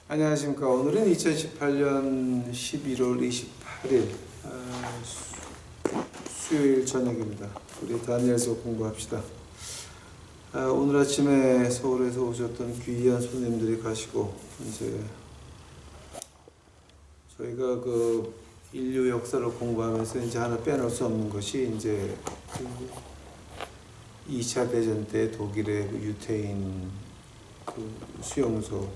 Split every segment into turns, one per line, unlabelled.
안녕하십니까. 오늘은 2018년 11월 28일 수요일 저녁입니다. 우리 다니엘서 공부합시다. 오늘 아침에 서울에서 오셨던 귀한 손님들이 가시고 이제 저희가 그 인류 역사를 공부하면서 이제 하나 빼놓을 수 없는 것이 이제 그 2차 대전 때 독일의 그 유태인 그 수용소,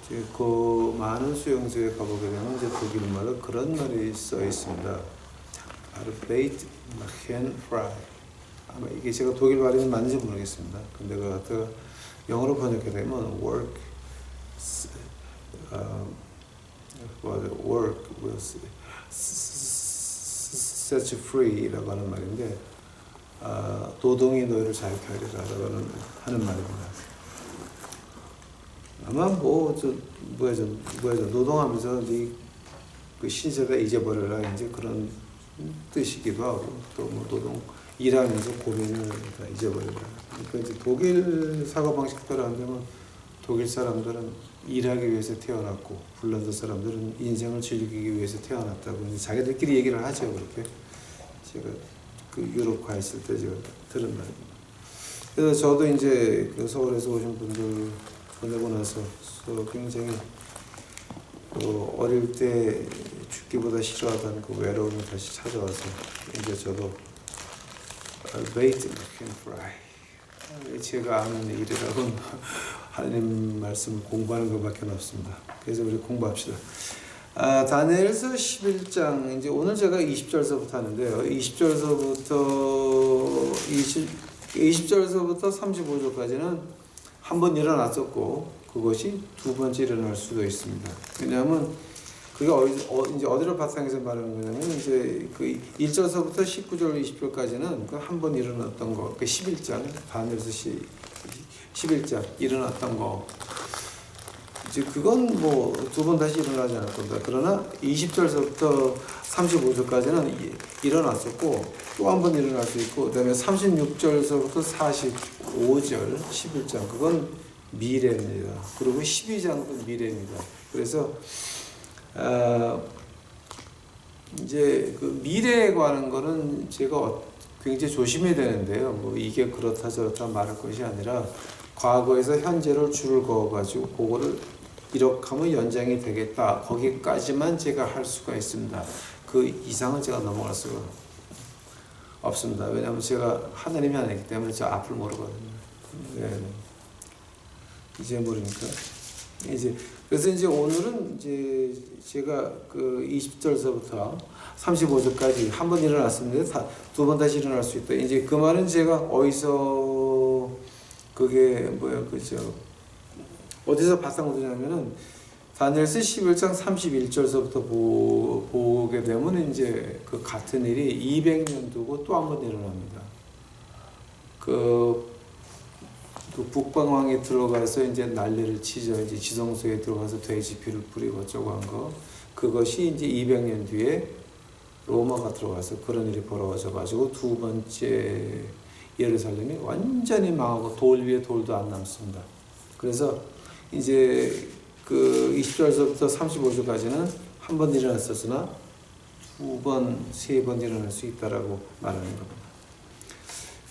이제 그 많은 수용소에 가보게 되면 이제 독일말로 그런 말이 써 있습니다. Arbeit machen frei. 아마 이게 제가 독일 말이 맞는지 모르겠습니다. 근데 그 갖다가 영어로 번역해 되면 work will set you free라고 하는 말인데, 노동이 너희를 자유케 하리라라고 하는 말입니다. 아마 노동하면서 네 그 신세가 잊어버려라 이제 그런 뜻이기도 하고, 또 뭐 노동 일하면서 고민을 다 잊어버려라. 그러니까 이제 독일 사고 방식대로 한다면 독일 사람들은 일하기 위해서 태어났고 폴란드 사람들은 인생을 즐기기 위해서 태어났다고 이제 자기들끼리 얘기를 하죠. 그렇게 제가 그 유럽 했을 때 제가 들은 말입니다. 그래서 저도 이제 그 서울에서 오신 분들 보내고 나서 굉장히 어릴 때 죽기보다 싫어하던 그 외로움이 다시 찾아와서 이제 저도 Arbeit machen frei. 제가 아는 일이라고는 하나님 말씀을 공부하는 것밖에 없습니다. 그래서 우리 공부합시다. 다니엘서 11장, 이제 오늘 제가 20절서부터 하는데요. 20절서부터 35절까지는 한 번 일어났었고 그것이 두 번째 일어날 수도 있습니다. 왜냐하면 그게 이제 어디를 바탕에서 말하는 거냐면 이제 그 1절서부터 19절 20절까지는 그 한 번 일어났던 거, 그 11장 다니엘서 11장 일어났던 거, 이제 그건 뭐 두 번 다시 일어나지 않을 겁니다. 그러나 20절서부터 35절까지는 일어났었고 또 한 번 일어날 수 있고, 그다음에 36절서부터 45절 11장 그건 미래입니다. 그리고 12장도 미래입니다. 그래서 이제 그 미래에 관한 거는 제가 굉장히 조심해야 되는데요. 뭐 이게 그렇다 저렇다 말할 것이 아니라 과거에서 현재를 줄을 그어가지고 그거를 이렇게 하면 연장이 되겠다, 거기까지만 제가 할 수가 있습니다. 그 이상은 제가 넘어갈 수가 없습니다. 왜냐하면 제가 하나님이 아니기 때문에 저 앞을 모르거든요. 네. 이제 모르니까 이제 그래서 이제 오늘은 이제 제가 그 20절서부터 35절까지 한 번 일어났습니다. 두 번 다시 일어날 수 있다. 이제 그 말은 제가 어디서 그게 뭐야 그죠? 어디서 바탕 두냐면은 다니엘서 11장 31절서부터 보게 되면 이제 그 같은 일이 200년 두고 또 한 번 일어납니다. 그 북방왕에 들어가서 이제 난리를 치죠. 이제 지성소에 들어가서 돼지 피를 뿌리고 어쩌고 한 거. 그것이 이제 200년 뒤에 로마가 들어가서 그런 일이 벌어져 가지고 두 번째 예루살렘이 완전히 망하고 돌 위에 돌도 안 남습니다. 그래서 이제 그 20절서부터 35절까지는 한 번 일어났었으나 두 번, 세 번 일어날 수 있다라고 말하는 겁니다.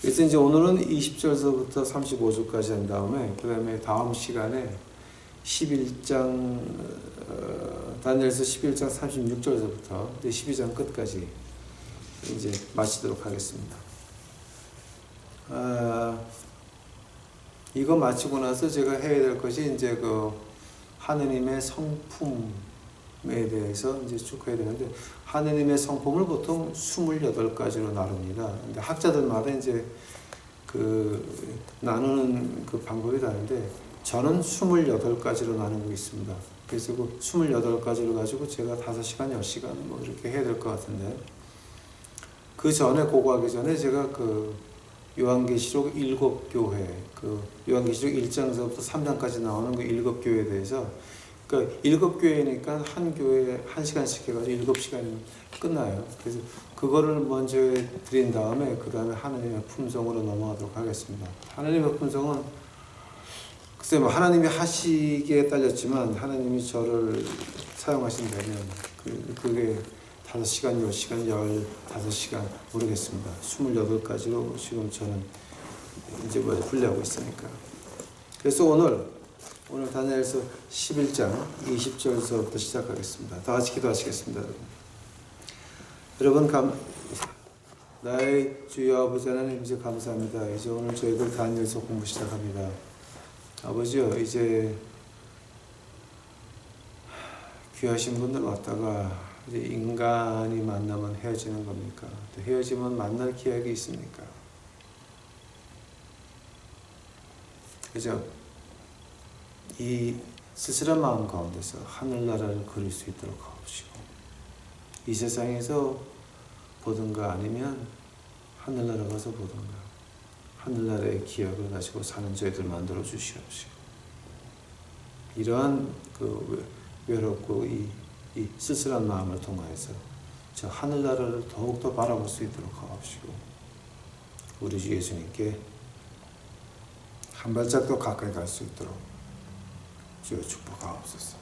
그래서 이제 오늘은 20절서부터 35절까지 한 다음에 그 다음에 다음 시간에 11장 다니엘서 11장 36절서부터 12장 끝까지 이제 마치도록 하겠습니다. 이거 마치고 나서 제가 해야 될 것이 이제 그 하느님의 성품에 대해서 이제 쭉 해야 되는데, 하느님의 성품을 보통 28가지로 나눕니다. 근데 학자들마다 이제 그 나누는 그 방법이 다른데 저는 28가지로 나누고 있습니다. 그래서 그 28가지를 가지고 제가 5시간, 10시간 뭐 이렇게 해야 될 것 같은데, 그 전에 그거 하기 전에 제가 그 요한계시록 7교회, 그 요한계시록 1장서부터 3장까지 나오는 그 7교회에 대해서, 그러니까 7교회니까 한 교회에 1시간씩 해가지고 7시간이 끝나요. 그래서 그거를 먼저 드린 다음에 그 다음에 하나님의 품성으로 넘어가도록 하겠습니다. 하나님의 품성은 글쎄 뭐 하나님이 하시기에 딸렸지만 하나님이 저를 사용하신다면 그게 5시간, 10시간, 15시간 모르겠습니다. 28가지로 지금 저는 이제 뭐 분류하고 있으니까. 그래서 오늘 다니엘서 11장 20절서부터 시작하겠습니다. 다 같이 기도하시겠습니다. 여러분 나의 주여 아버지 하나님 이제 감사합니다. 이제 오늘 저희들 다니엘서 공부 시작합니다. 아버지요, 이제 귀하신 분들 왔다가 이제 인간이 만나면 헤어지는 겁니까? 또 헤어지면 만날 기약이 있습니까? 그죠? 이 쓸쓸한 마음 가운데서 하늘나라를 그릴 수 있도록 하옵시고, 이 세상에서 보든가 아니면 하늘나라 가서 보든가 하늘나라의 기약을 가지고 사는 저희들 만들어 주시옵시고, 이러한 그 외롭고 이 쓸쓸한 마음을 통하여서 저 하늘나라를 더욱더 바라볼 수 있도록 하옵시고, 우리 주 예수님께 한 발짝 더 가까이 갈 수 있도록 주여 축복하옵소서.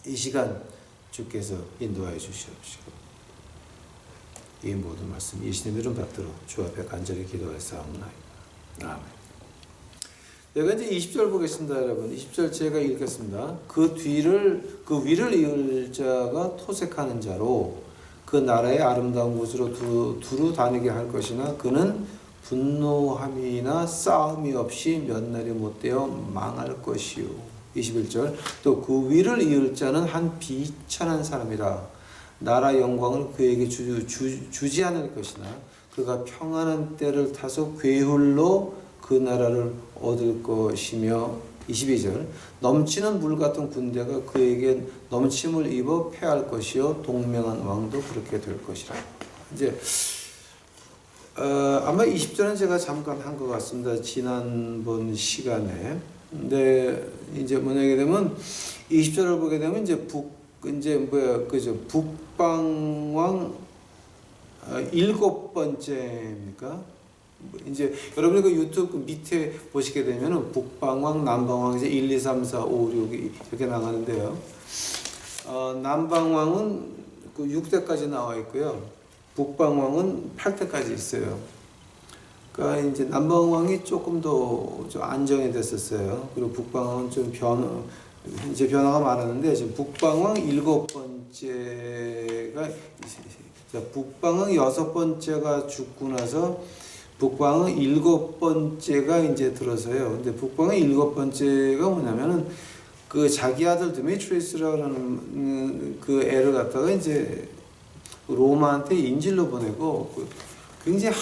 이 시간 주께서 인도하여 주시옵시고, 이 모든 말씀 예수님 이름 받들어 주 앞에 간절히 기도하사옵나이다. 아멘. 여기 이제 20절 보겠습니다, 여러분. 20절 제가 읽겠습니다. 그 위를 이을 자가 토색하는 자로 그 나라의 아름다운 곳으로 두루 다니게 할 것이나 그는 분노함이나 싸움이 없이 몇 날이 못되어 망할 것이요. 21절 또 그 위를 이을 자는 한 비천한 사람이라 나라 영광을 그에게 주지 않을 것이나 그가 평안한 때를 타서 괴hul로 그 나라를 얻을 것이며 22절 넘치는 물 같은 군대가 그에게 넘침을 입어 패할 것이요 동명한 왕도 그렇게 될 것이라. 이제 아마 20절은 제가 잠깐 한 것 같습니다. 지난번 시간에. 근데 이제 뭐냐게 되면 20절을 보게 되면 이제 북방왕 7번째입니까? 이제 여러분이 그 유튜브 밑에 보시게 되면은 북방왕, 남방왕 이제 1, 2, 3, 4, 5, 6 이렇게 나가는데요. 남방왕은 그 6대까지 나와 있고요. 북방왕은 8대까지 있어요. 그러니까 이제 남방왕이 조금 더 좀 안정이 됐었어요. 그리고 북방왕은 좀 변화가 많았는데 지금 북방왕 7번째가 북방왕 6번째가 죽고 나서 북방왕 7번째가 이제 들어서요. 근데 북방왕 7번째가 뭐냐면은 그 자기 아들 드메트리우스라는 그 애를 갖다가 이제 로마한테 인질로 보내고 굉장히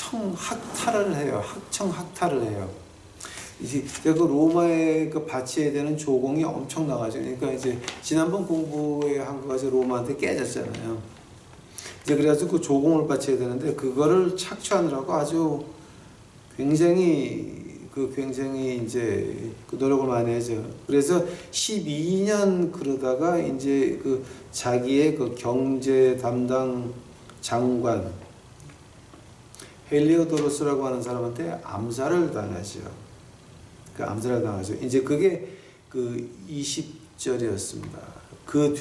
학탈을 해요. 학탈을 해요. 이제 그 로마에 그 바쳐야 되는 조공이 엄청 나가죠. 그러니까 이제 지난번 공부에 한 거가 로마한테 깨졌잖아요. 이제 그래가지고 그 조공을 바쳐야 되는데 그거를 착취하느라고 아주 굉장히 이제 그 노력을 많이 하죠. 그래서 12년 그러다가 이제 그 자기의 그 경제 담당 장관 헬리오도로스라고 하는 사람한테 암살을 당하죠. 그 암살을 당하죠. 이제 그게 그 20절이었습니다. 그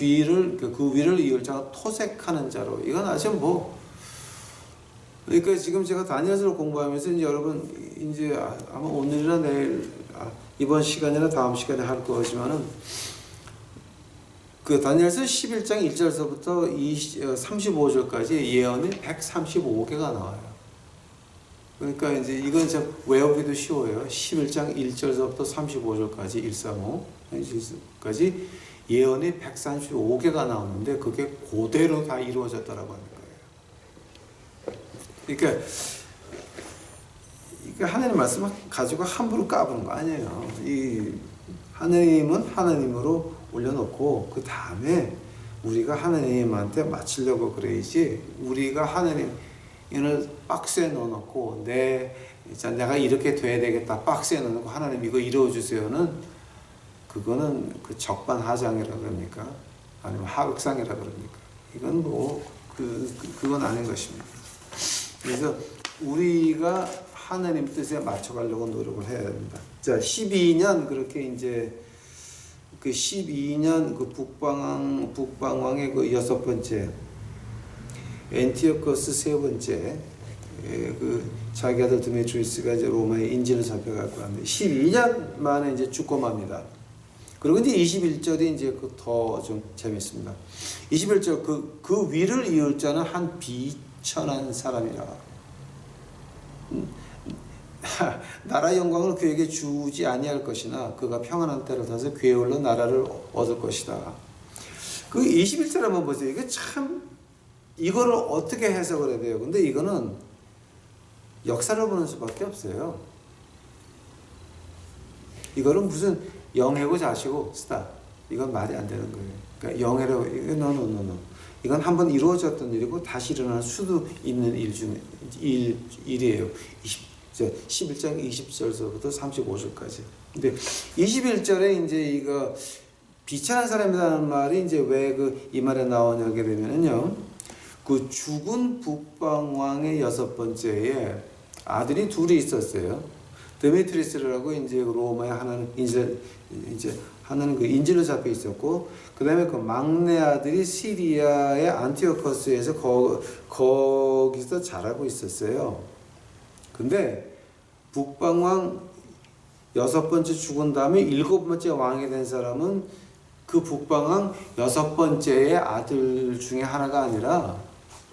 위를 이을 자가 토색하는 자로. 이건 아주 그러니까 지금 제가 다니엘서를 공부하면서 이제 여러분 이제 아마 오늘이나 내일 이번 시간이나 다음 시간에 할 거지만은 그 다니엘서 11장 1절서부터 35절까지 예언이 135개가 나와요. 그러니까 이제 이건 좀 외우기도 쉬워요. 11장 1절서부터 35절까지 135까지 예언이 135개가 나오는데 그게 그대로 다 이루어졌다라고 하는 거예요. 그러니까 하나님 말씀을 가지고 함부로 까부는 거 아니에요. 이 하나님은 하나님으로 올려놓고 그 다음에 우리가 하나님한테 맞추려고 그래야지 우리가 하나님을 박스에 넣어놓고 내가 이렇게 돼야 되겠다 박스에 넣어놓고 하나님 이거 이루어주세요는 그거는 그 적반하장이라 그럽니까? 아니면 하극상이라 그럽니까? 이건 그건 아닌 것입니다. 그래서 우리가 하나님 뜻에 맞춰가려고 노력을 해야 됩니다. 자, 12년 그렇게 이제 그 12년 그 북방왕의 그 여섯 번째 엔티오커스 세 번째 그 자기 아들 드메트리우스가 이제 로마의 인질을 잡혀갖고 하는데 12년 만에 이제 죽고 맙니다. 그리고 이제 21절이 이제 그 더 좀 재밌습니다. 21절 그 위를 이을 자는 한 비천한 사람이라. 나라 영광을 그에게 주지 아니할 것이나 그가 평안한 때를 타서 괴울로 나라를 얻을 것이다. 그 21절 한번 보세요. 이게 참 이거를 어떻게 해석을 해야 돼요? 근데 이거는 역사를 보는 수밖에 없어요. 이거는 무슨 영해고 자시고 쓰다. 이건 말이 안 되는 거예요. 그러니까 영해로 노. 이건 한번 이루어졌던 일이고 다시 일어날 수도 있는 일 중에 일이에요. 11장 20절서부터 35절까지. 근데 21절에 이제 이거 비천한 사람이라는 말이 이제 왜 그 이 말에 나오냐게 되면은요. 그 죽은 북방왕의 여섯 번째에 아들이 둘이 있었어요. 데메트리스라고 이제 로마의 하나는 하나는 그 인질로 잡혀 있었고, 그 다음에 그 막내 아들이 시리아의 안티오커스에서 거기서 자라고 있었어요. 근데 북방왕 여섯 번째 죽은 다음에 일곱 번째 왕이 된 사람은 그 북방왕 여섯 번째의 아들 중에 하나가 아니라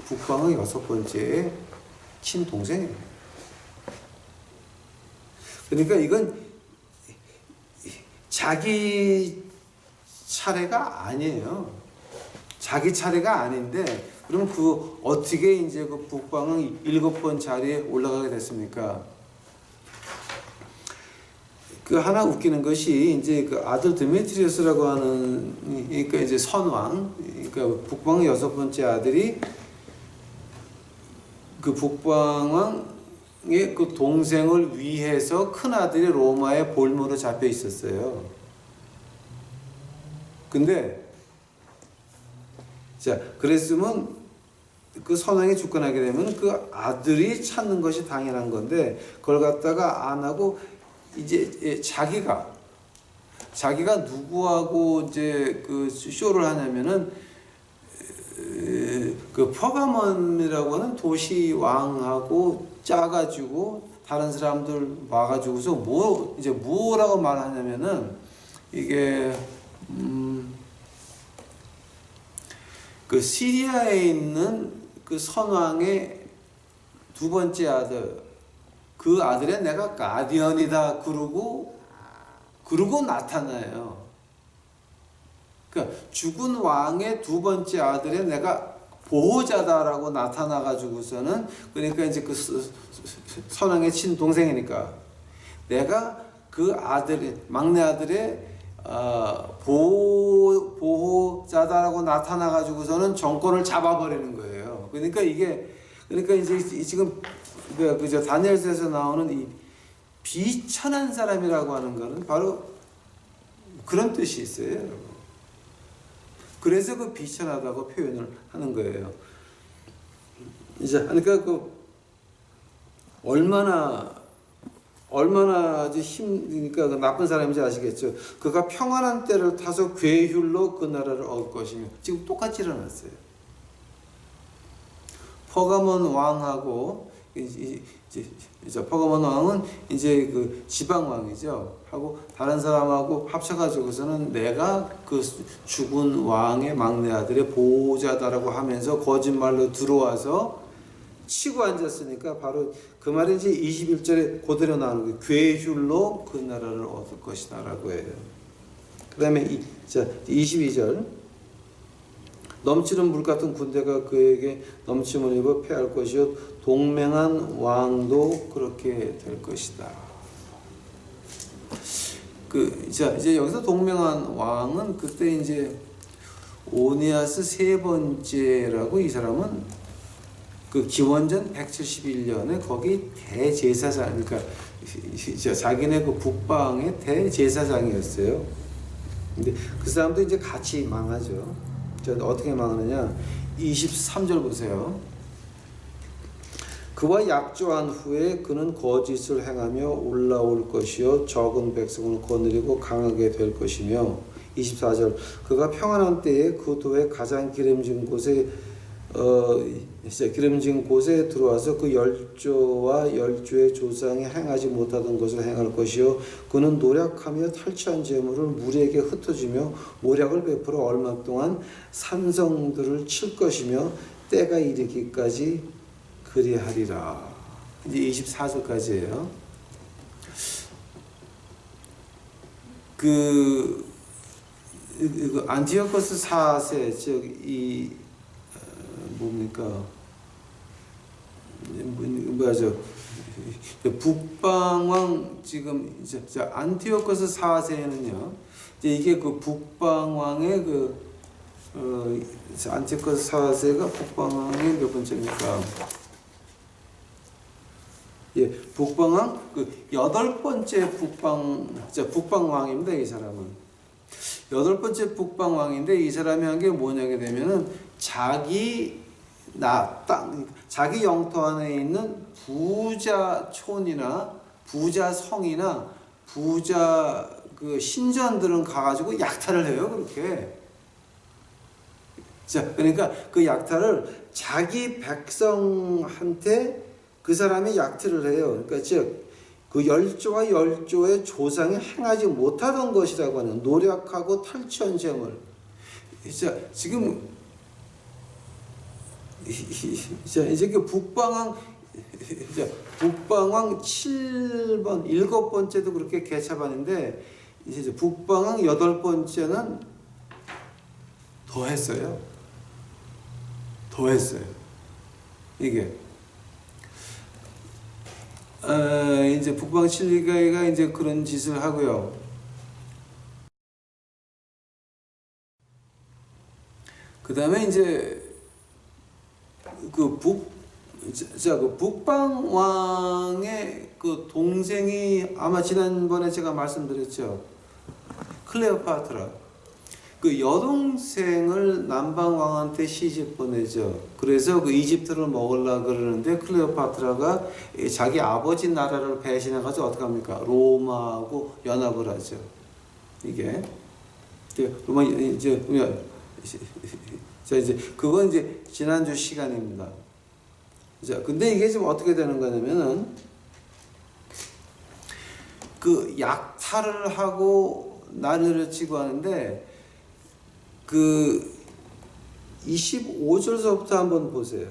북방왕 여섯 번째의 친동생이에요. 그러니까 이건 자기 차례가 아니에요. 자기 차례가 아닌데, 그럼 그 어떻게 이제 그 북방왕 일곱 번 자리에 올라가게 됐습니까? 그 하나 웃기는 것이 이제 그 아들 드메트리우스라고 하는, 그러니까 이제 선왕, 그러니까 북방왕 여섯 번째 아들이 그 북방왕의 그 동생을 위해서 큰 아들이 로마의 볼모로 잡혀 있었어요. 근데 자, 그랬으면 그 선왕이 주권하게 되면 그 아들이 찾는 것이 당연한 건데, 그걸 갖다가 안 하고 이제 자기가 누구하고 이제 그 쇼를 하냐면은 그 퍼가몬이라고 하는 도시 왕하고 짜가지고 다른 사람들 와가지고서 이제 뭐라고 말하냐면은 이게 그 시리아에 있는 그 선왕의 두 번째 아들, 그 아들의 내가 가디언이다 그러고 나타나요. 그러니까 죽은 왕의 두 번째 아들의 내가 보호자다라고 나타나 가지고서는, 그러니까 이제 그 선왕의 친동생이니까 내가 그 막내 아들의 보호자다라고 나타나 가지고서는 정권을 잡아버리는 거예요. 그러니까 이제 지금 그저 다니엘서에서 나오는 이 비천한 사람이라고 하는 거는 바로 그런 뜻이 있어요. 그래서 그 비천하다고 표현을 하는 거예요. 이제 그러니까 그 얼마나 아주 그러니까 그 나쁜 사람인지 아시겠죠. 그가 평안한 때를 타서 괴휼로 그 나라를 얻을 것이며, 지금 똑같이 일어났어요. 퍼가몬 왕하고 이제 퍼가몬 왕은 이제 그 지방 왕이죠. 하고 다른 사람하고 합쳐가지고서는 내가 그 죽은 왕의 막내 아들의 보호자다라고 하면서 거짓말로 들어와서 치고 앉았으니까 바로 그 말이 이제 21절에 그대로 나오는 거예요. 괴휼로 그 나라를 얻을 것이다 라고 해요. 그 다음에 22절 넘치는 물 같은 군대가 그에게 넘침을 입어 패할 것이요 동맹한 왕도 그렇게 될 것이다. 이제 여기서 동맹한 왕은 그때 이제 오니아스 세 번째라고, 이 사람은 그 기원전 171년에 거기 대제사장, 그러니까 자기네 그 북방의 대제사장이었어요. 근데 그 사람도 이제 같이 망하죠. 어떻게 망하느냐? 23절 보세요. 그와 약조한 후에 그는 거짓을 행하며 올라올 것이요 적은 백성을 거느리고 강하게 될 것이며 24절 그가 평안한 때에 그 도에 가장 기름진 곳에 기름진 곳에 들어와서 그 열조와 열조의 조상이 행하지 못하던 것을 행할 것이요 그는 노력하며 탈취한 재물을 무리에게 흩어주며 모략을 베풀어 얼마 동안 산성들을 칠 것이며 때가 이르기까지 그리하리라. 이제 24절까지예요. 그 안티오코스 4세 즉이 뭡니까? 뭐죠? 북방왕 지금 이제 안티오코스 4세는요. 이제 이게 그 북방왕의 안티오코스 4세가 북방왕의 몇 번째입니까? 예, 북방왕 그 8번째 북방왕입니다. 이 사람은 8번째 북방왕인데 이 사람이 한 게 뭐냐게 되면은 자기 영토 안에 있는 부자촌이나 부자성이나 부자 그 신전들은 가가지고 약탈을 해요. 그렇게. 자, 그러니까 그 약탈을 자기 백성한테 그 사람이 약탈을 해요. 그러니까 즉 그 열조와 열조의 조상이 행하지 못하던 것이라고 하는 노력하고 탈취한 재물. 자, 지금 이제 그 북방왕 7번 7번째도 그렇게 개차반인데 이제 북방왕 8번째는 더 했어요. 이게 이제 북방 7리가가 이제 그런 짓을 하고요. 그 다음에 이제 그 북방 왕의 그 동생이 아마 지난번에 제가 말씀드렸죠. 클레오파트라. 그 여동생을 남방 왕한테 시집 보내죠. 그래서 그 이집트를 먹으려 그러는데 클레오파트라가 자기 아버지 나라를 배신해가지고 어떻게 합니까? 로마하고 연합을 하죠. 이게 로마 이제 그건 이제 지난주 시간입니다. 자, 근데 이게 지금 어떻게 되는 거냐면은 그 약탈을 하고 난리를 치고 하는데 그 25절서부터 한번 보세요.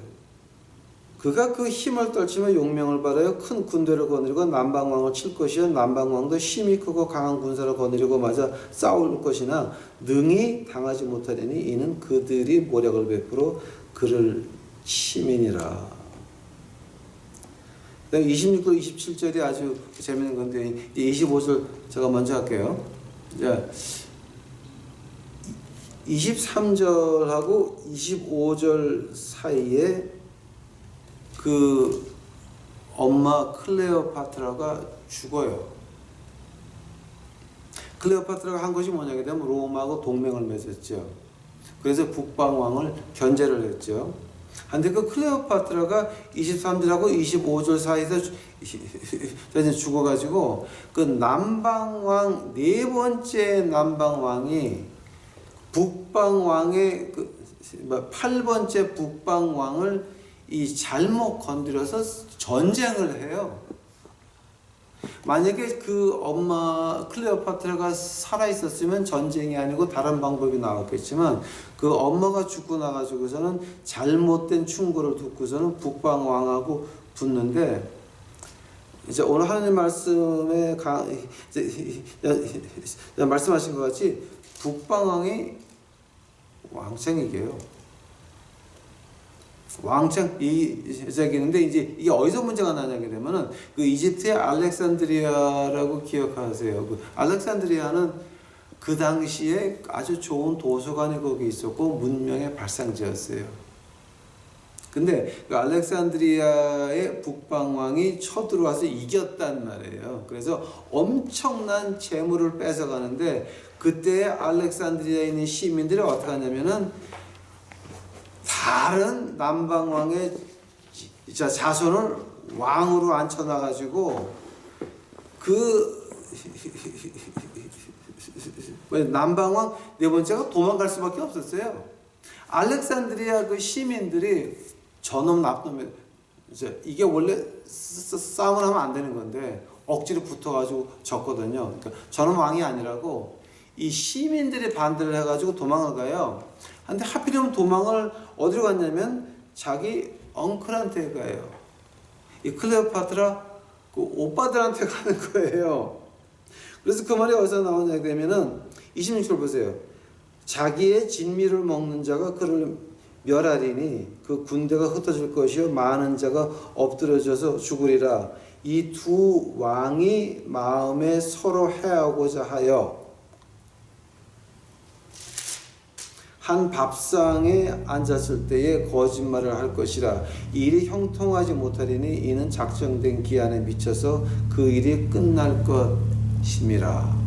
그가 그 힘을 떨치며 용명을 받아요. 큰 군대를 거느리고 남방왕을 칠 것이요 남방왕도 힘이 크고 강한 군사를 거느리고 맞아 싸울 것이나 능히 당하지 못하리니 이는 그들이 모략을 베풀어 그를 치민이라. 26절 27절이 아주 재밌는 건데 25절 제가 먼저 할게요. 자, 23절하고 25절 사이에 그 엄마 클레오파트라가 죽어요. 클레오파트라가 한 것이 뭐냐게 되면 로마하고 동맹을 맺었죠. 그래서 북방왕을 견제를 했죠. 근데 그 클레오파트라가 23절하고 25절 사이에서 이제 죽어가지고 그 남방왕 네 번째 남방왕이 북방왕의 그 8번째 북방왕을 이 잘못 건드려서 전쟁을 해요. 만약에 그 엄마 클레오파트라가 살아 있었으면 전쟁이 아니고 다른 방법이 나왔겠지만 그 엄마가 죽고 나가지고서는 잘못된 충고를 듣고서는 북방왕하고 붙는데 이제 오늘 하나님 말씀에 말씀하신 것 같이 북방왕이 왕창이게요. 왕창 이자기는데 이제 이게 어디서 문제가 나냐게 되면은 그 이집트의 알렉산드리아라고 기억하세요. 그 알렉산드리아는 그 당시에 아주 좋은 도서관이 거기 있었고 문명의 발상지였어요. 근데 그 알렉산드리아의 북방왕이 쳐들어와서 이겼단 말이에요. 그래서 엄청난 재물을 뺏어가는데 그때 알렉산드리아에 있는 시민들이 어떻게 하냐면은 다른 남방왕의 자, 자손을 왕으로 앉혀놔가지고 그 남방왕 네 번째가 도망갈 수밖에 없었어요. 알렉산드리아 그 시민들이 저놈 나쁜 이게 원래 싸움을 하면 안 되는 건데 억지로 붙어가지고 졌거든요. 그러니까 저놈 왕이 아니라고 이 시민들이 반대를 해가지고 도망을 가요. 근데 하필이면 도망을 어디로 갔냐면 자기 엉클한테 가요. 이 클레오파트라 그 오빠들한테 가는 거예요. 그래서 그 말이 어디서 나오냐 되면은 26절 보세요. 자기의 진미를 먹는 자가 그를 멸하리니 그 군대가 흩어질 것이요 많은 자가 엎드러져서 죽으리라. 이 두 왕이 마음에 서로 해하고자 하여 한 밥상에 앉았을 때에 거짓말을 할 것이라. 이 일이 형통하지 못하리니 이는 작정된 기한에 미쳐서 그 일이 끝날 것임이라.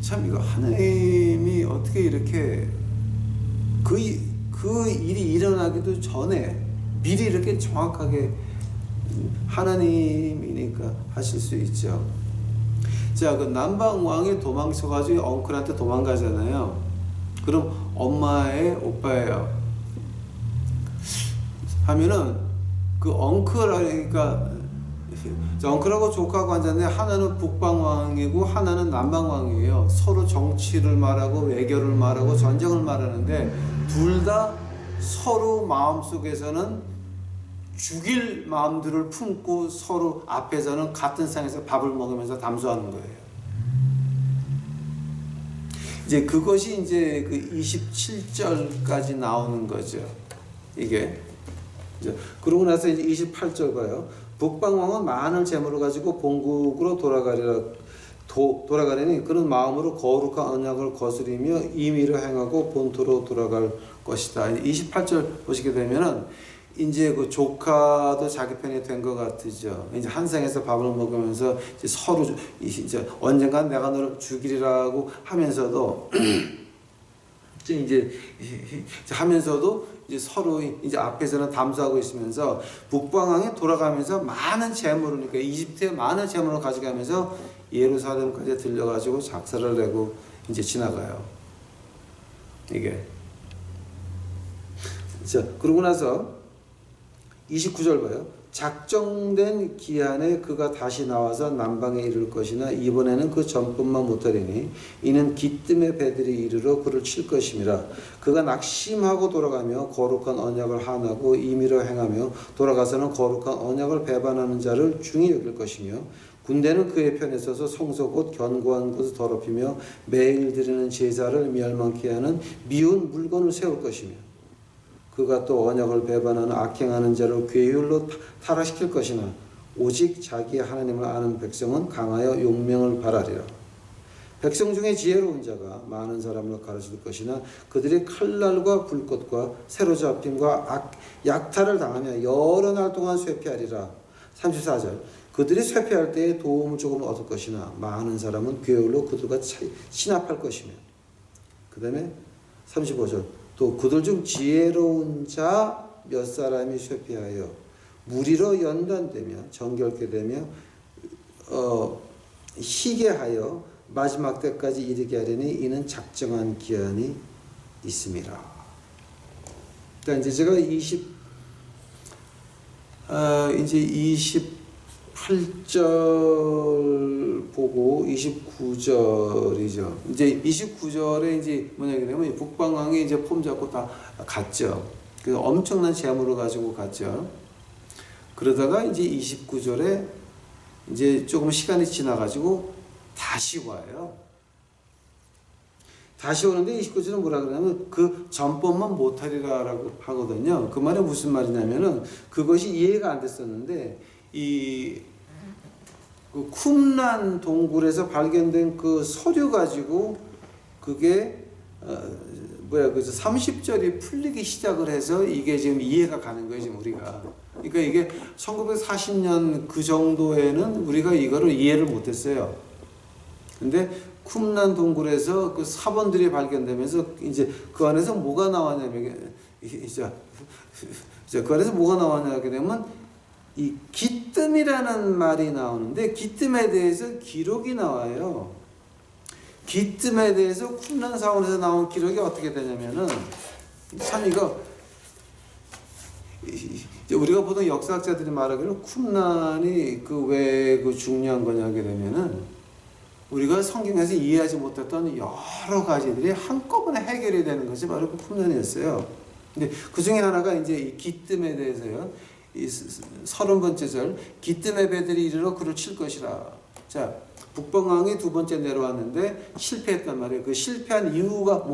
참 이거 하나님이 어떻게 이렇게 그 일이 일어나기도 전에 미리 이렇게 정확하게 하나님이니까 하실 수 있죠. 자, 그 남방 왕이 도망쳐가지고 엉클한테 도망가잖아요. 그럼 엄마의 오빠예요. 하면은 그 엉클하니까 엉클하고 조카하고 앉았는데 하나는 북방왕이고 하나는 남방왕이에요. 서로 정치를 말하고 외교를 말하고 전쟁을 말하는데 둘 다 서로 마음속에서는 죽일 마음들을 품고 서로 앞에서는 같은 상에서 밥을 먹으면서 담소하는 거예요. 이제 그것이 이제 그 27절까지 나오는 거죠. 이게 이제 그러고 나서 이제 28절 봐요. 북방왕은 많은 재물을 가지고 본국으로 돌아가려니 그런 마음으로 거룩한 언약을 거스리며 임의로 행하고 본토로 돌아갈 것이다. 28절 보시게 되면은 이제 그 조카도 자기 편이 된 것 같으죠. 이제 한 상에서 밥을 먹으면서 이제 서로 이제 언젠간 내가 너를 죽이리라고 하면서도 이제 하면서도 이제 서로 이제 앞에서는 담소하고 있으면서 북방왕이 돌아가면서 많은 재물을 그러니까 이집트에 많은 재물을 가져가면서 예루살렘까지 들려가지고 작사를 내고 이제 지나가요. 이게 자 그러고 나서 29절 봐요. 작정된 기한에 그가 다시 나와서 남방에 이를 것이나 이번에는 그 전뿐만 못하리니 이는 기뜸의 배들이 이르러 그를 칠 것임이라. 그가 낙심하고 돌아가며 거룩한 언약을 한하고 임의로 행하며 돌아가서는 거룩한 언약을 배반하는 자를 중히 여길 것이며 군대는 그의 편에 서서 성소 곧 견고한 곳을 더럽히며 매일 드리는 제사를 멸망케 하는 미운 물건을 세울 것이며 그가 또 언약을 배반하는 악행하는 자를 괴율로 타락시킬 것이나 오직 자기 하나님을 아는 백성은 강하여 용명을 바라리라. 백성 중에 지혜로운 자가 많은 사람을 가르칠 것이나 그들이 칼날과 불꽃과 새로잡힘과 약탈을 당하며 여러 날 동안 쇠피하리라. 34절 그들이 쇠피할 때에 도움을 조금 얻을 것이나 많은 사람은 괴율로 그들과 친합할 것이며 그 다음에 35절 또 그들 중 지혜로운 자 몇 사람이 쇠피하여 무리로 연단되며 정결케 되며 희게 하여 마지막 때까지 이르게 하려니 이는 작정한 기한이 있음이라. 그러니까 이제 제가 이제 28절 보고 29절이죠. 이제 29절에 이제 뭐냐면 북방왕이 이제 폼 잡고 다 갔죠. 그 엄청난 재물을 가지고 갔죠. 그러다가 이제 29절에 이제 조금 시간이 지나가지고 다시 와요. 다시 오는데 29절은 뭐라 그러냐면 그 전법만 못하리라라고 하거든요. 그 말이 무슨 말이냐면은 그것이 이해가 안 됐었는데 그 쿰란 동굴에서 발견된 그 서류 가지고 그게 그래서 30절이 풀리기 시작을 해서 이게 지금 이해가 가는 거예요, 지금 우리가. 그러니까 이게 1940년 그 정도에는 우리가 이거를 이해를 못했어요. 근데 쿰란 동굴에서 그 사본들이 발견되면서 이제 그 안에서 뭐가 나왔냐면 이제 자, 그래서 뭐가 나왔냐 하게 되면 이 기뜸이라는 말이 나오는데 기뜸에 대해서 기록이 나와요. 기뜸에 대해서 쿰란 사원에서 나온 기록이 어떻게 되냐면은 참 이거 우리가 보통 역사학자들이 말하기로 쿰란이 그 왜 그 중요한 거냐 하게 되면은 우리가 성경에서 이해하지 못했던 여러 가지들이 한꺼번에 해결이 되는 것이 바로 그 쿰란이었어요. 근데 그 중에 하나가 이제 이 기뜸에 대해서요. 이 30번째 절 기뜸의 배들이 이르러 그를 칠 것이라. 자, 북방왕이 두 번째 내려왔는데 실패했단 말이에요. 그 실패한 이유가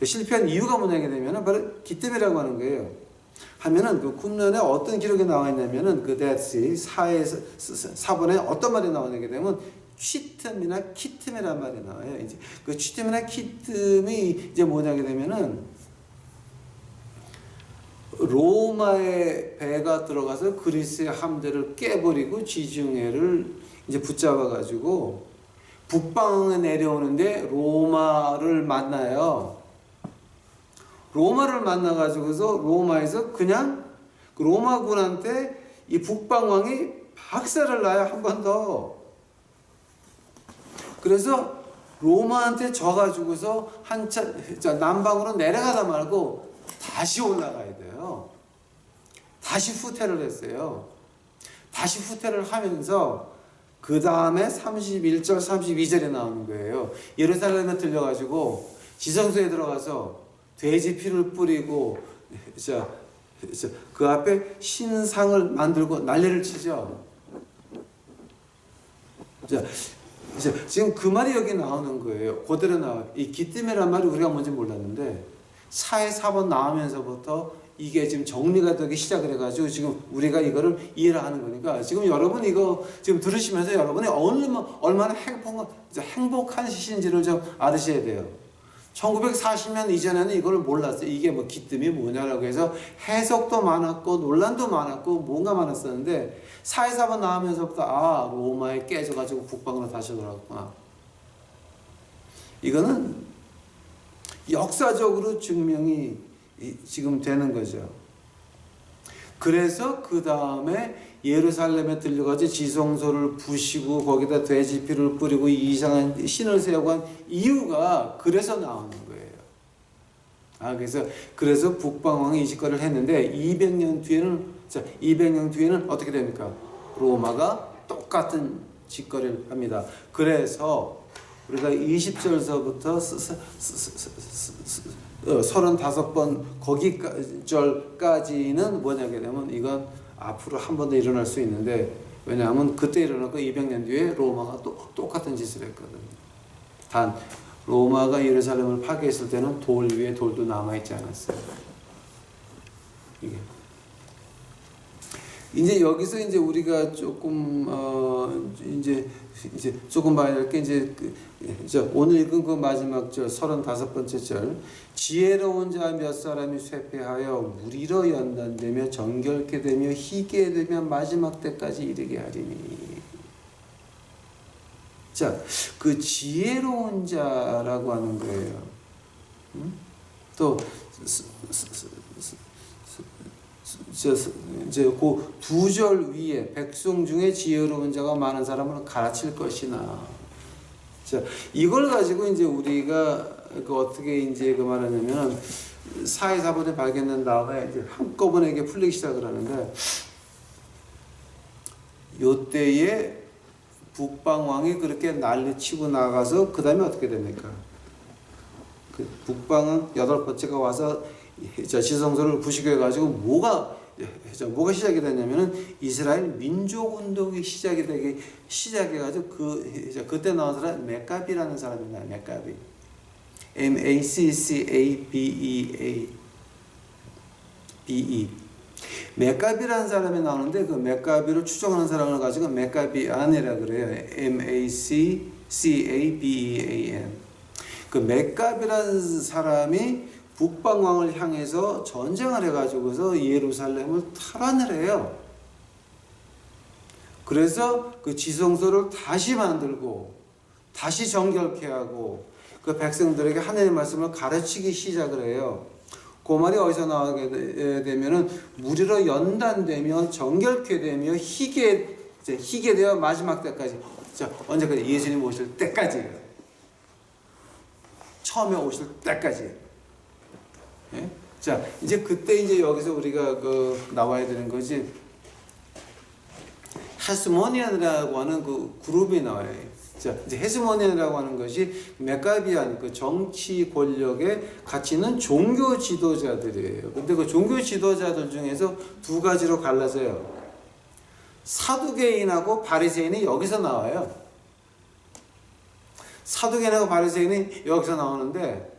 실패한 이유가 뭐냐게 되면은 바로 기뜸이라고 하는 거예요. 하면은 그 쿰란에 어떤 기록이 나와 있냐면은 그 데드시 4번에 어떤 말이 나오게 되면 취뜸이나 키뜸이라는 말이 나와요. 이제 그 취뜸이나 키뜸이 이제 뭐냐게 되면은 로마의 배가 들어가서 그리스의 함대를 깨버리고 지중해를 이제 붙잡아 가지고 북방에 내려오는데 로마를 만나요. 로마를 만나 가지고서 로마에서 그냥 그 로마군한테 이 북방왕이 박살을 나요. 한 번 더. 그래서 로마한테 져 가지고서 한참 남방으로 내려가다 말고 다시 올라가야 돼요. 다시 후퇴를 했어요. 다시 후퇴를 하면서 그 다음에 31절, 32절에 나오는 거예요. 예루살렘에 들려가지고 지성소에 들어가서 돼지 피를 뿌리고 그 앞에 신상을 만들고 난리를 치죠. 지금 그 말이 여기 나오는 거예요. 그대로 나와요. 이 기뜸이란 말이 우리가 뭔지 몰랐는데 4회 4번 나오면서부터 이게 지금 정리가 되기 시작을 해가지고 지금 우리가 이거를 이해를 하는 거니까 지금 여러분 이거 지금 들으시면서 여러분이 얼마나 행복한 시신지를 좀 알으셔야 돼요. 1940년 이전에는 이걸 몰랐어요. 이게 뭐 기뜸이 뭐냐라고 해서 해석도 많았고 논란도 많았고 뭔가 많았었는데 4회 4번 나오면서부터 로마에 깨져가지고 북방으로 다시 돌아갔구나. 이거는 역사적으로 증명이 지금 되는 거죠. 그래서 그 다음에 예루살렘에 들려가지고 지성소를 부시고 거기다 돼지 피를 뿌리고 이상한 신을 세우고 한 이유가 그래서 나오는 거예요. 그래서 북방왕이 이 짓거리를 했는데 200년 뒤에는 어떻게 됩니까? 로마가 똑같은 짓거리를 합니다. 그래서 우리가 20절서부터 35번 거기절까지는 뭐냐게 되면 이건 앞으로 한 번 더 일어날 수 있는데 왜냐하면 그때 일어났고 200년 뒤에 로마가 또 똑같은 짓을 했거든요. 단 로마가 예루살렘을 파괴했을 때는 돌 위에 돌도 남아있지 않았어요. 이게 이제 여기서 이제 우리가 조금 이제 조금 봐야 될 게 오늘 읽은 그 마지막 절 35번째 절 지혜로운 자 몇 사람이 쇠폐하여 무리로 연단되며 정결케 되며 희게 되며 마지막 때까지 이르게 하리니. 자, 그 지혜로운 자라고 하는 거예요. 또 이제 그 두 절 위에 백성 중에 지혜로운 자가 많은 사람을 가르칠 것이나. 자, 이걸 가지고 이제 우리가 어떻게 이제 그 말하냐면 4회 4번에 발견된 다음에 이제 한꺼번에 이게 풀리기 시작을 하는데 요때에 북방왕이 그렇게 난리치고 나가서 그 다음에 어떻게 됩니까? 그 북방은 8번째가 와서 지성소를 부시게 해가지고 뭐가 시작이 됐냐면은 이스라엘 민족운동이 시작해가지고 그때 나온 사람 메카비라는 사람이나 메카비 MECCABEA 메카비라는 사람이 나오는데 그 메카비를 추종하는 사람을 가지고 메카비안이라 그래요. MECCABEAN 그 메카비라는 사람이 북방왕을 향해서 전쟁을 해가지고서 예루살렘을 탈환을 해요. 그래서 그 지성소를 다시 만들고 다시 정결케 하고 그 백성들에게 하나님의 말씀을 가르치기 시작을 해요. 그 말이 어디서 나오게 되면은 무리로 연단되며 정결케 되며 희게 되어 마지막 때까지. 자, 언제까지? 예수님 오실 때까지예요. 처음에 오실 때까지. 예? 자, 이제 그때 이제 여기서 우리가 나와야 되는 거지. 헤스모니안이라고 하는 그 그룹이 나와요. 자, 이제 헤스모니안이라고 하는 것이 메카비안 그 정치 권력에 같이 있는 종교 지도자들이에요. 근데 그 종교 지도자들 중에서 두 가지로 갈라져요. 사두개인하고 바리새인이 여기서 나와요. 사두개인하고 바리새인이 여기서 나오는데,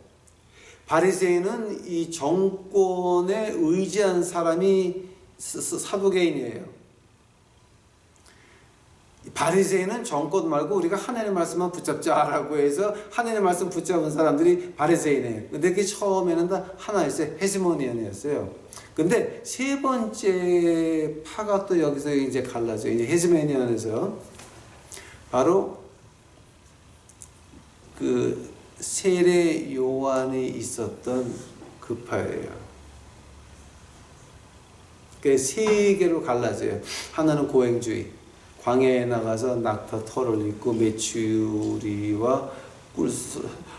바리새인은 이 정권에 의지한 사람이 사두개인이에요. 바리새인은 정권 말고 우리가 하나님의 말씀만 붙잡자라고 해서 하나님의 말씀 붙잡은 사람들이 바리새인이에요. 근데 그게 처음에는 다 하나였어요. 헤스모니안이었어요. 근데 세 번째 파가 또 여기서 이제 갈라져요. 이제 헤스모니안에서 바로 그 세례 요한이 있었던 그 파예요. 그 세 개로 갈라져요. 하나는 고행주의. 광야에 나가서 낙타 털을 입고 메추리와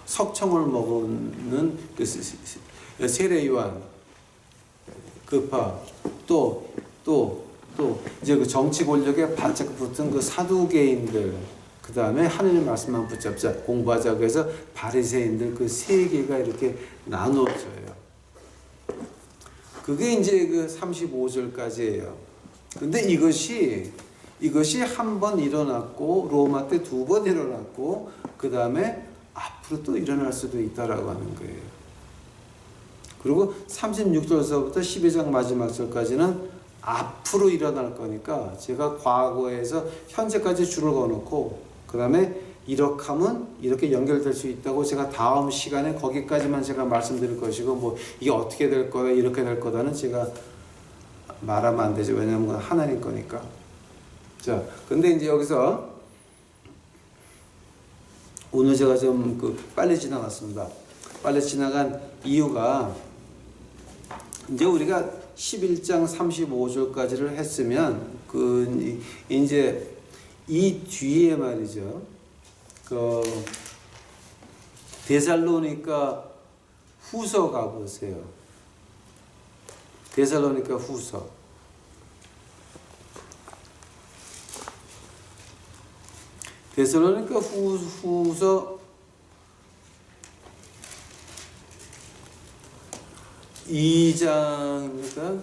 석청을 먹는 그 세례 요한 그 파. 또 이제 그 정치 권력에 바짝 붙은 그 사두개인들. 그 다음에 하나님 말씀만 붙잡자, 공부하자. 그래서 바리새인들 그 세 개가 이렇게 나누어져요. 그게 이제 그 35절까지예요. 근데 이것이 한 번 일어났고 로마 때 두 번 일어났고 그 다음에 앞으로 또 일어날 수도 있다라고 하는 거예요. 그리고 36절서부터 12장 마지막 절까지는 앞으로 일어날 거니까 제가 과거에서 현재까지 줄을 그어놓고 그 다음에 이렇게 하면 이렇게 연결될 수 있다고 제가 다음 시간에 거기까지만 제가 말씀드릴 것이고 뭐 이게 어떻게 될 거다 이렇게 될 거다는 제가 말하면 안 되죠. 왜냐하면 하나님 거니까. 자, 근데 이제 여기서 오늘 제가 좀 빨리 지나갔습니다. 빨리 지나간 이유가 이제 우리가 11장 35절까지를 했으면 이제 이 뒤에 말이죠. 데살로니가 후서 가보세요. 데살로니가 후서. 데살로니가 후서 2장입니까?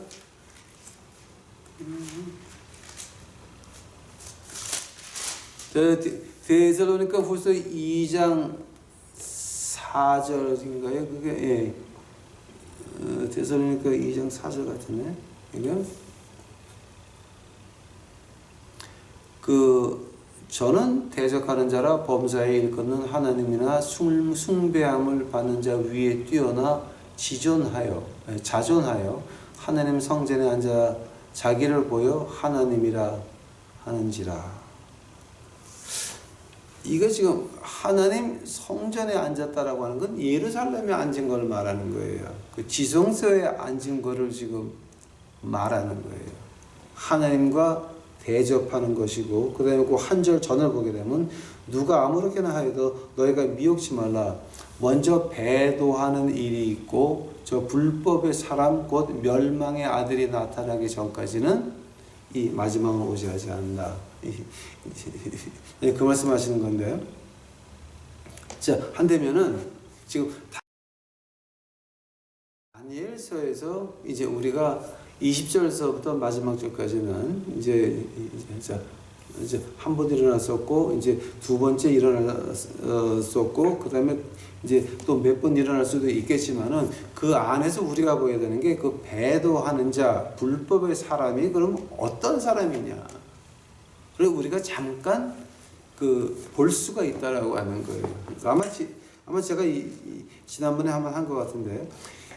데살로니가 후서 2장 4절인가요? 그게 예. 데살로니가 2장 4절 같은데 이거 저는 대적하는 자라 범사에 일컫는 하나님이나 숭배함을 받는 자 위에 뛰어나 자존하여 하나님 성전에 앉아 자기를 보여 하나님이라 하는지라. 이거 지금 하나님 성전에 앉았다라고 하는 건 예루살렘에 앉은 걸 말하는 거예요. 그 지성소에 앉은 거를 지금 말하는 거예요. 하나님과 대접하는 것이고, 그 다음에 그 한 절 전을 보게 되면 누가 아무렇게나 하여도 너희가 미혹지 말라. 먼저 배도하는 일이 있고 저 불법의 사람 곧 멸망의 아들이 나타나기 전까지는 이 마지막은 오지 하지 않는다. 그 말씀 하시는 건데요. 자, 한대면은 지금 다니엘서에서 이제 우리가 20절서부터 마지막 절까지는 이제 한 번 일어났었고 이제 두 번째 일어났었고 그 다음에 이제 또 몇 번 일어날 수도 있겠지만은 그 안에서 우리가 보여야 되는 게 그 배도하는 자, 불법의 사람이 그럼 어떤 사람이냐. 그리고 우리가 잠깐 볼 수가 있다라고 하는 거예요. 아마 제가 지난번에 한번 한 것 같은데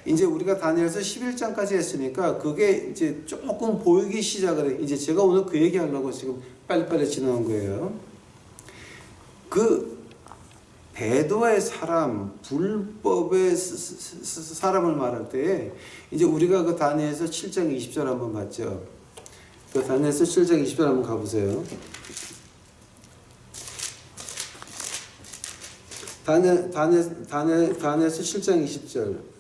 이제 우리가 다니엘서 11장까지 했으니까 그게 이제 조금 보이기 시작을 해. 이제 제가 오늘 그 얘기하려고 지금 빨리빨리 지나온 거예요. 배도의 사람, 불법의 사람을 말할 때 이제 우리가 그 다니엘서 7장 20절 한번 봤죠. 그 다니엘서 7장 20절 한번 가보세요. 다니엘서 7장 20절.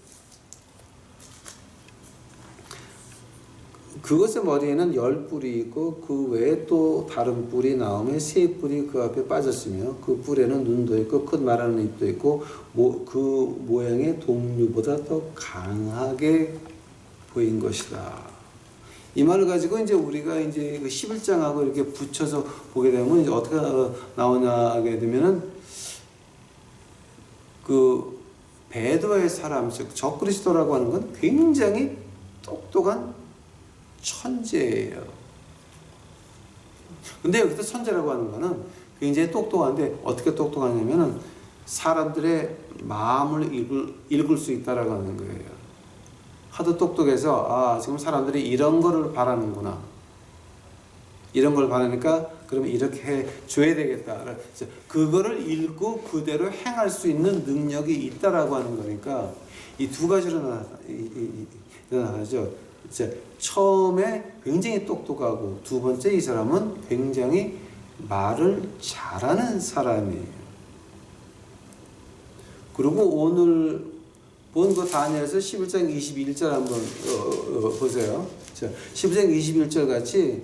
그것의 머리에는 10뿔이 있고 그 외에 또 다른 뿔이 나오며 3뿔이 그 앞에 빠졌으며 그 뿔에는 눈도 있고 큰 말하는 입도 있고 그 모양의 동류보다 더 강하게 보인 것이다. 이 말을 가지고 이제 우리가 이제 그 11장하고 이렇게 붙여서 보게 되면 이제 어떻게 나오냐 하게 되면은 그 배도의 사람, 즉 적그리스도라고 하는 건 굉장히 똑똑한 천재예요. 근데 여기서 천재라고 하는 거는 굉장히 똑똑한데 어떻게 똑똑하냐면은 사람들의 마음을 읽을 수 있다라고 하는 거예요. 하도 똑똑해서 지금 사람들이 이런 거를 바라는구나. 이런 걸 바라니까 그러면 이렇게 해 줘야 되겠다. 그거를 읽고 그대로 행할 수 있는 능력이 있다라고 하는 거니까 이 두 가지로 나타나죠. 처음에 굉장히 똑똑하고 두 번째 이 사람은 굉장히 말을 잘하는 사람이에요. 그리고 오늘 본 그 다니엘서 11장 21절 한번 보세요. 11장 21절 같이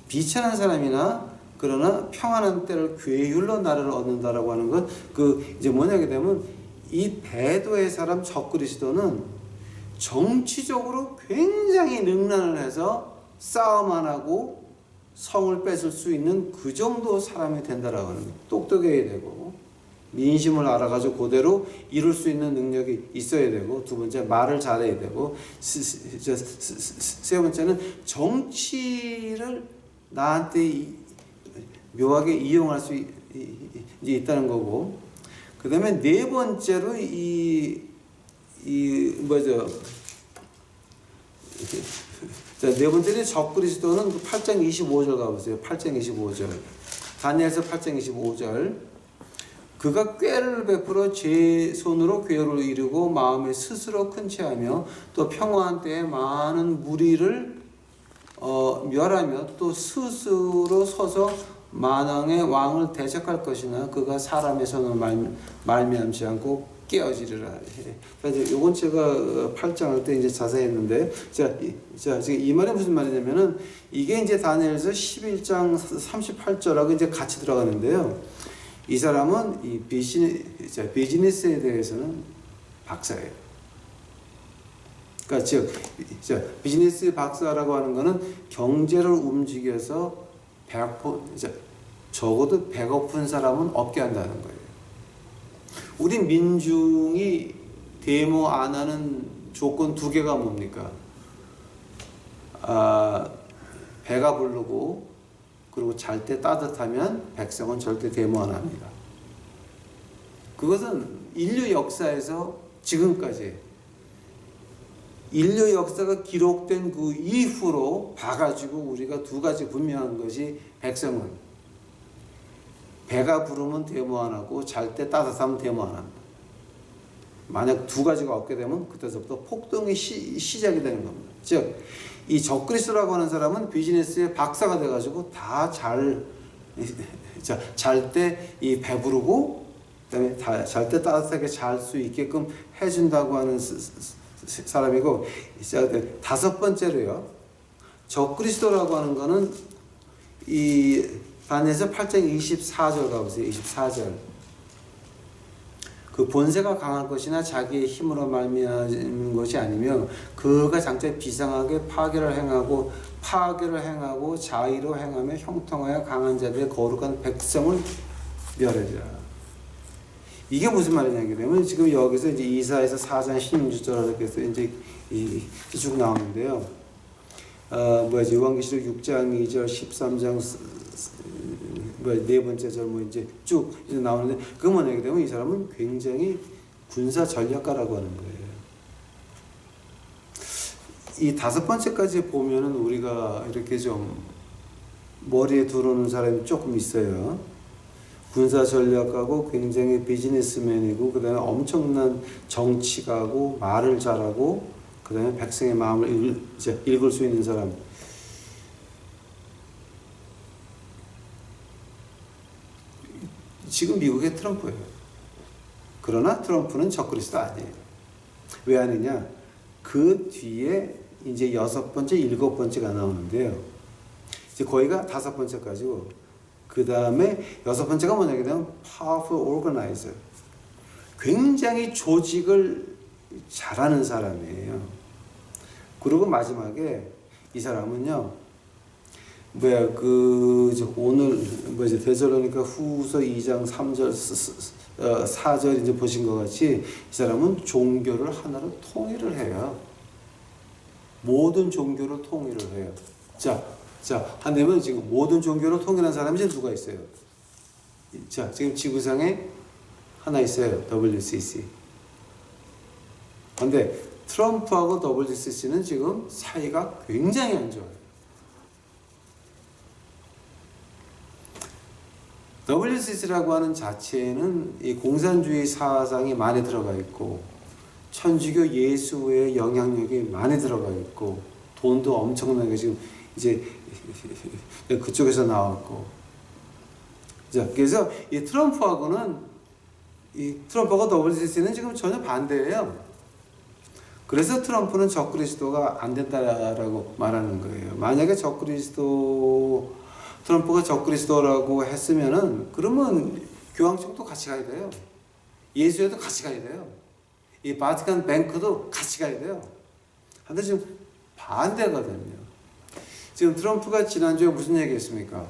비천한 사람이나 그러나 평안한 때를 괴율로 나를 얻는다라고 하는 건 그 이제 뭐냐게 되면 이 배도의 사람 적그리스도는 정치적으로 굉장히 능란을 해서 싸움 안 하고 성을 뺏을 수 있는 그 정도 사람이 된다라고 하는 거예요. 똑똑해야 되고 민심을 알아가지고 그대로 이룰 수 있는 능력이 있어야 되고 두 번째 말을 잘해야 되고 세 번째는 정치를 나한테 묘하게 이용할 수 있다는 거고 그 다음에 네 번째로 네 번째는 적그리스도는 8장 25절 가보세요. 8장 25절. 다니엘서 8장 25절. 그가 꾀를 베풀어 제 손으로 괴로를 이루고 마음에 스스로 큰 채하며 또 평화한 때에 많은 무리를 멸하며 또 스스로 서서 만왕의 왕을 대적할 것이나 그가 사람의 손을 말미암지 않고 깨어지리라. 요건 제가 8장 할 때 이제 자세히 했는데, 지금 이 말이 무슨 말이냐면은, 이게 이제 다니엘서 11장 38절하고 이제 같이 들어가는데요. 이 사람은 이 비즈니스에 대해서는 박사예요. 그러니까 비즈니스 박사라고 하는 거는 경제를 움직여서 적어도 배고픈 사람은 없게 한다는 거예요. 우리 민중이 데모 안 하는 조건 두 개가 뭡니까? 배가 부르고 그리고 잘 때 따뜻하면 백성은 절대 데모 안 합니다. 그것은 인류 역사에서 지금까지 인류 역사가 기록된 그 이후로 봐가지고 우리가 두 가지 분명한 것이 백성은 배가 부르면 데모 안 하고 잘 때 따뜻하면 데모 안 합니다. 만약 두 가지가 없게 되면 그때서부터 폭동이 시작이 되는 겁니다. 즉, 이 적그리스도라고 하는 사람은 비즈니스의 박사가 돼가지고 다 잘 때 이 배부르고 그다음에 잘 때 따뜻하게 잘 수 있게끔 해준다고 하는 사람이고, 다섯 번째로요. 적그리스도라고 하는 거는 이 다니엘서 8장 24절 가보세요. 24절. 그 본세가 강한 것이나 자기의 힘으로 말미암은 것이 아니며 그가 장차 비상하게 파괴를 행하고 자의로 행하며 형통하여 강한 자들의 거룩한 백성을 멸하리라. 이게 무슨 말이냐게 되면 지금 여기서 이제 이사야서 4장 16절 이렇게 해서 이제 쭉 나오는데요. 요한계시록 6장 2절 13장 네 번째 절 이제 쭉 나오는데 그 뭐냐게 되면 이 사람은 굉장히 군사 전략가라고 하는 거예요. 이 다섯 번째까지 보면은 우리가 이렇게 좀 머리에 들어오는 사람이 조금 있어요. 군사 전략가고 굉장히 비즈니스맨이고 그다음에 엄청난 정치가고 말을 잘하고 그다음에 백성의 마음을 읽을 수 있는 사람. 지금 미국의 트럼프예요. 그러나 트럼프는 적그리스도 아니에요. 왜 아니냐? 그 뒤에 이제 6번째, 7번째가 나오는데요. 이제 거기가 5번째까지고, 그 다음에 6번째가 뭐냐게 되면 powerful organizer. 굉장히 조직을 잘하는 사람이에요. 그리고 마지막에 이 사람은요, 오늘 데살로니가 후서 2장 3절 4절 이제 보신 것 같이 이 사람은 종교를 하나로 통일을 해요. 모든 종교를 통일을 해요. 자, 한다면 지금 모든 종교를 통일한 사람이 지금 누가 있어요? 자, 지금 지구상에 하나 있어요. WCC. 근데 트럼프하고 WCC는 지금 사이가 굉장히 안 좋아요. WCC라고 하는 자체에는 이 공산주의 사상이 많이 들어가 있고 천주교 예수의 영향력이 많이 들어가 있고 돈도 엄청나게 지금 이제 그쪽에서 나왔고, 자, 그래서 이 트럼프하고 WCC는 지금 전혀 반대예요. 그래서 트럼프는 적그리스도가 안 된다라고 말하는 거예요. 만약에 트럼프가 적그리스도라고 했으면은 그러면 교황 쪽도 같이 가야 돼요. 예수회도 같이 가야 돼요. 이 바티칸 뱅크도 같이 가야 돼요. 근데 지금 반대거든요. 지금 트럼프가 지난주에 무슨 얘기했습니까?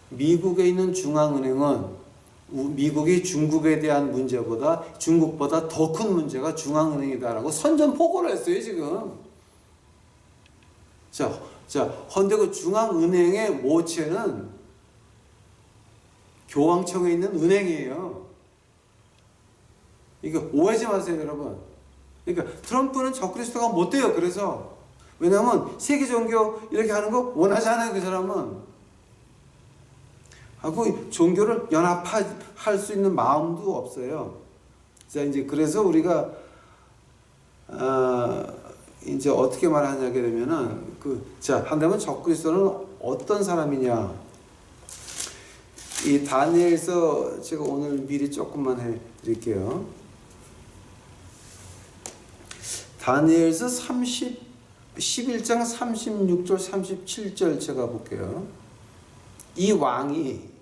미국에 있는 중앙은행은 미국이 중국에 대한 문제보다 중국보다 더 큰 문제가 중앙은행이다라고 선전포고를 했어요, 지금. 헌데 그 중앙은행의 모체는 교황청에 있는 은행이에요. 이거 오해하지 마세요, 여러분. 그러니까 트럼프는 적그리스도가 못 돼요. 그래서 왜냐하면 세계 종교 이렇게 하는 거 원하지 않아요, 그 사람은. 하고 종교를 연합할 수 있는 마음도 없어요. 자, 이제 그래서 우리가 이제 어떻게 말하냐게 되면은 한다면 적그리스도는 어떤 사람이냐? 이 다니엘서 제가 오늘 미리 조금만 해 드릴게요. 다니엘서 11장 36절 37절 제가 볼게요. 이 왕이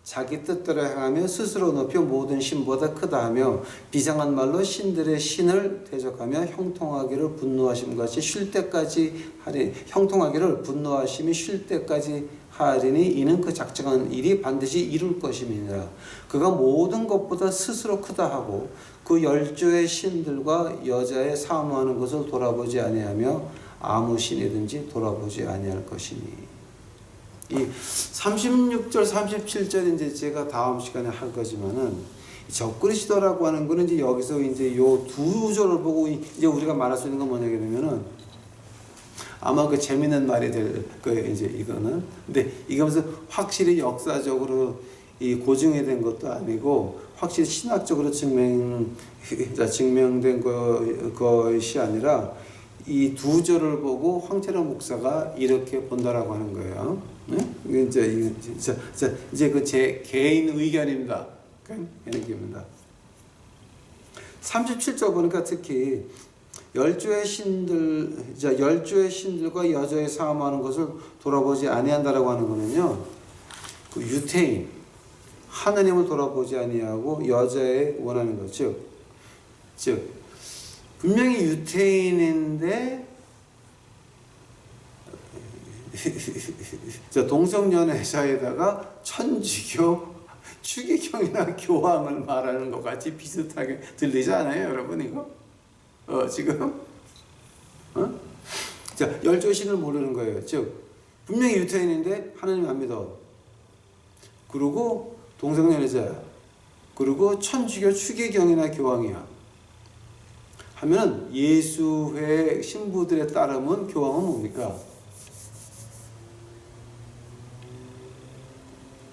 자기 뜻대로 행하며 스스로 높여 모든 신보다 크다 하며 비상한 말로 신들의 신을 대적하며 형통하기를 분노하심 같이 쉴 때까지 하리, 형통하기를 분노하심이 쉴 때까지 하리니 이는 그 작정한 일이 반드시 이룰 것임이니라. 그가 모든 것보다 스스로 크다 하고 그 열조의 신들과 여자의 사모하는 것을 돌아보지 아니하며 아무 신이든지 돌아보지 아니할 것이니. 이 36절, 37절 이제 제가 다음 시간에 할 거지만은 적그리스도라고 하는 거는 이제 여기서 이제 요 두 절을 보고 이제 우리가 말할 수 있는 건 뭐냐게 되면은 아마 그 재밌는 말이 될 거예요, 이제 이거는. 근데 이거면서 확실히 역사적으로 이 고증된 것도 아니고 확실히 신학적으로 증명된 것이 아니라 이 두 절을 보고 황철호 목사가 이렇게 본다라고 하는 거예요. 네? 이제 그 제 개인 의견입니다. 개인 의견입니다. 37절 보니까 특히 열조의 신들과 여자의 사모하는 것을 돌아보지 아니한다라고 하는 거는요. 그 유태인 하나님을 돌아보지 아니하고 여자의 원하는 것, 즉 분명히 유태인인데 동성연애자에다가 천주교 추기경이나 교황을 말하는 것 같이 비슷하게 들리지 않아요, 여러분 이거? 지금? 자, 열조신을 모르는 거예요. 즉 분명히 유태인인데 하나님 안 믿어. 그리고 동성연애자, 그리고 천주교 추기경이나 교황이야. 하면 예수회 신부들에 따르면 교황은 뭡니까?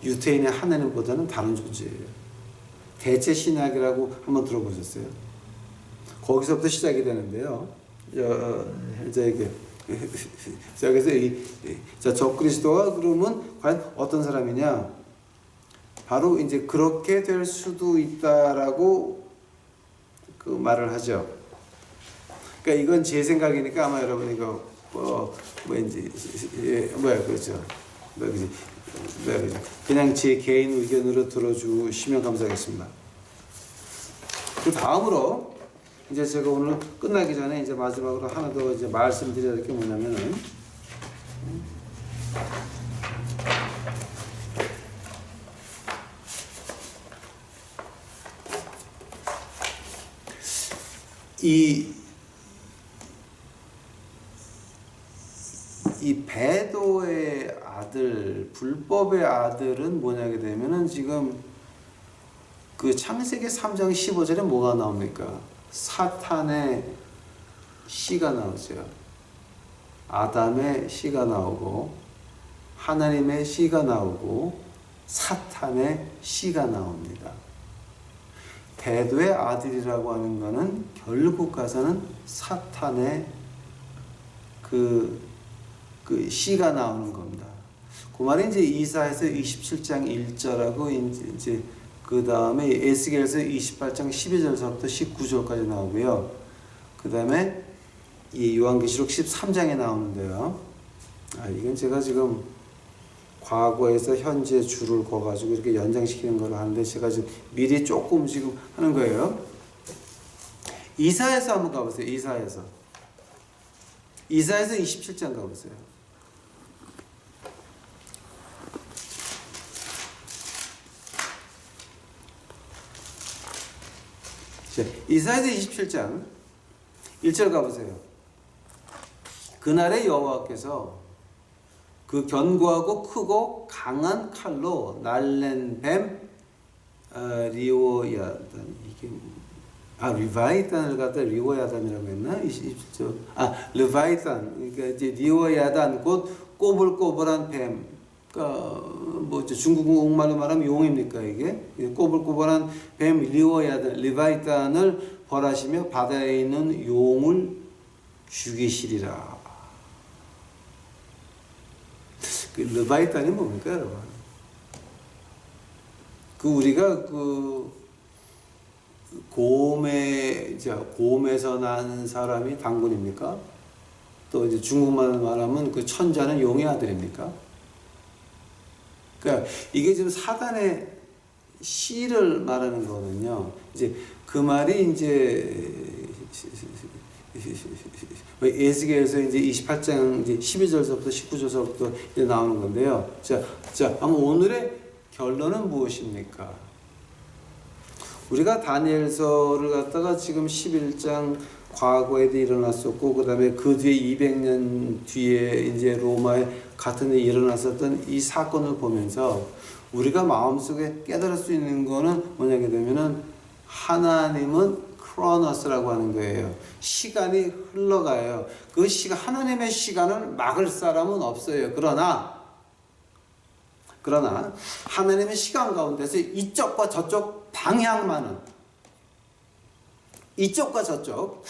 유태인의 하나님보다는 다른 존재예요. 대체 신학이라고 한번 들어보셨어요? 거기서부터 시작이 되는데요. 이제 이게 자, 그래서 자, 적그리스도가 그러면 과연 어떤 사람이냐? 바로 이제 그렇게 될 수도 있다라고 그 말을 하죠. 그러니까 이건 제 생각이니까 아마 여러분 이거 그렇죠. 그냥 제 개인 의견으로 들어주시면 감사하겠습니다. 그 다음으로 이제 제가 오늘 끝나기 전에 이제 마지막으로 하나 더 이제 말씀드려야 될 게 뭐냐면은 이 배도의 아들, 불법의 아들은 뭐냐게 되면은 지금 그 창세기 3장 15절에 뭐가 나옵니까? 사탄의 씨가 나오죠. 아담의 씨가 나오고 하나님의 씨가 나오고 사탄의 씨가 나옵니다. 배도의 아들이라고 하는 것은 결국 가서는 사탄의 그 씨가 나오는 겁니다. 그 말이 이제 이사야서 27장 1절하고 이제 그 다음에 에스겔서 28장 12절부터 19절까지 나오고요. 그 다음에 이 요한계시록 13장에 나오는데요. 이건 제가 지금 과거에서 현재 줄을 그어가지고 이렇게 연장시키는 걸 하는데 제가 지금 미리 조금 지금 하는 거예요. 이사야서 한번 가보세요. 이사야서 27장 가보세요. 이사야서 27장 1절 가보세요. 그날의 여호와께서 그 견고하고 크고 강한 칼로 날랜 뱀 리오야단 이게 리바이탄을 갖다 리오야단이라고 했나? 27절 리바이탄 그러니까 이제 리오야단 곧 꼬불꼬불한 뱀. 그러니까 뭐 중국말로 말하면 용입니까 이게? 꼬불꼬불한 뱀 리오야단 리바이탄을 벌하시며 바다에 있는 용을 죽이시리라. 그 르바이탄이 뭡니까, 여러분? 그 우리가 곰에서 난 사람이 당군입니까? 또 이제 중국말 말하면 그 천자는 용의 아들입니까? 그러니까 이게 지금 사단의 씨를 말하는 거거든요. 이제 그 말이 이제 에스겔서 이제 28장 이제 12절서부터 19절서부터 이제 나오는 건데요. 자, 한번 오늘의 결론은 무엇입니까? 우리가 다니엘서를 갖다가 지금 11장 과거에도 일어났었고, 그 다음에 그 뒤에 200년 뒤에 이제 로마에 같은 데 일어났었던 이 사건을 보면서 우리가 마음속에 깨달을 수 있는 거는 뭐냐게 되면은 하나님은 크로노스라고 하는 거예요. 시간이 흘러가요. 그 시간, 하나님의 시간을 막을 사람은 없어요. 그러나 하나님의 시간 가운데서 이쪽과 저쪽 방향만은 이쪽과 저쪽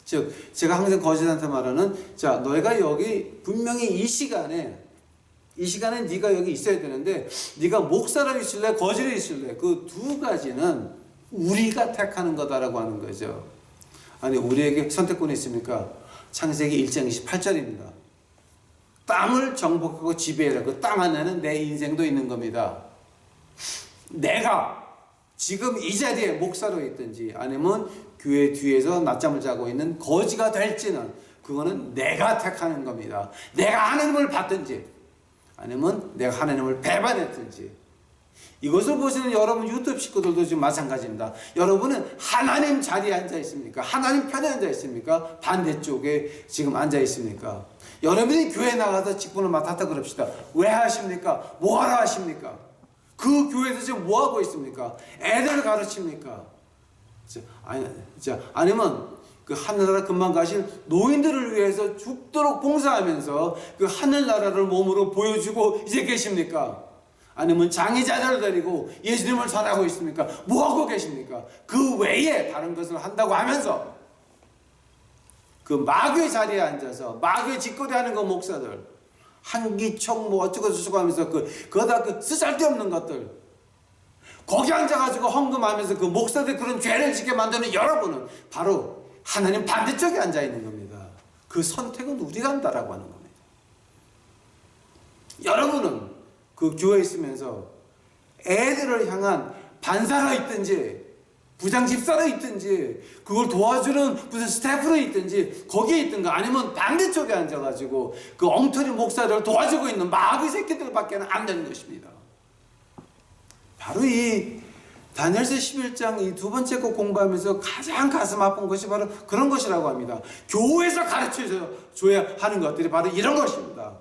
즉 제가 항상 거짓한테 말하는 자 너희가 여기 분명히 이 시간에 네가 여기 있어야 되는데 네가 목사로 있을래 거지로 있을래 그 두 가지는 우리가 택하는 거다라고 하는 거죠. 아니 우리에게 선택권이 있습니까? 창세기 1장 28절입니다. 땅을 정복하고 지배해라. 그 땅 안에는 내 인생도 있는 겁니다. 내가 지금 이 자리에 목사로 있든지 아니면 교회 뒤에서 낮잠을 자고 있는 거지가 될지는 그거는 내가 택하는 겁니다. 내가 하나님을 받든지 아니면 내가 하나님을 배반했든지 이것을 보시는 여러분 유튜브 식구들도 지금 마찬가지입니다. 여러분은 하나님 자리에 앉아 있습니까? 하나님 편에 앉아 있습니까? 반대쪽에 지금 앉아 있습니까? 여러분이 교회 나가서 직분을 맡았다 그럽시다. 왜 하십니까? 뭐 하러 하십니까? 그 교회에서 지금 뭐 하고 있습니까? 애들을 가르칩니까? 아니면 그 하늘나라 금방 가실 노인들을 위해서 죽도록 봉사하면서 그 하늘나라를 몸으로 보여주고 이제 계십니까? 아니면 장애자들을 데리고 예수님을 전하고 있습니까? 뭐 하고 계십니까? 그 외에 다른 것을 한다고 하면서 그 마귀의 자리에 앉아서 마귀의 짓거리하는 그 목사들 한기총 뭐 어쩌고 저쩌고 하면서 그거다 그 쓰잘데없는 것들 거기 앉아가지고 헌금하면서 그 목사들 그런 죄를 짓게 만드는 여러분은 바로 하나님 반대쪽에 앉아 있는 겁니다. 그 선택은 우리가 한다라고 하는 겁니다. 여러분은 그 교회에 있으면서 애들을 향한 반사로 있든지 부장 집사로 있든지 그걸 도와주는 무슨 스태프로 있든지 거기에 있든가 아니면 반대쪽에 앉아가지고 그 엉터리 목사를 도와주고 있는 마귀 새끼들밖에 안 되는 것입니다. 바로 이 다니엘서 11장 이 두 번째 거 공부하면서 가장 가슴 아픈 것이 바로 그런 것이라고 합니다. 교회에서 가르쳐줘야 하는 것들이 바로 이런 것입니다.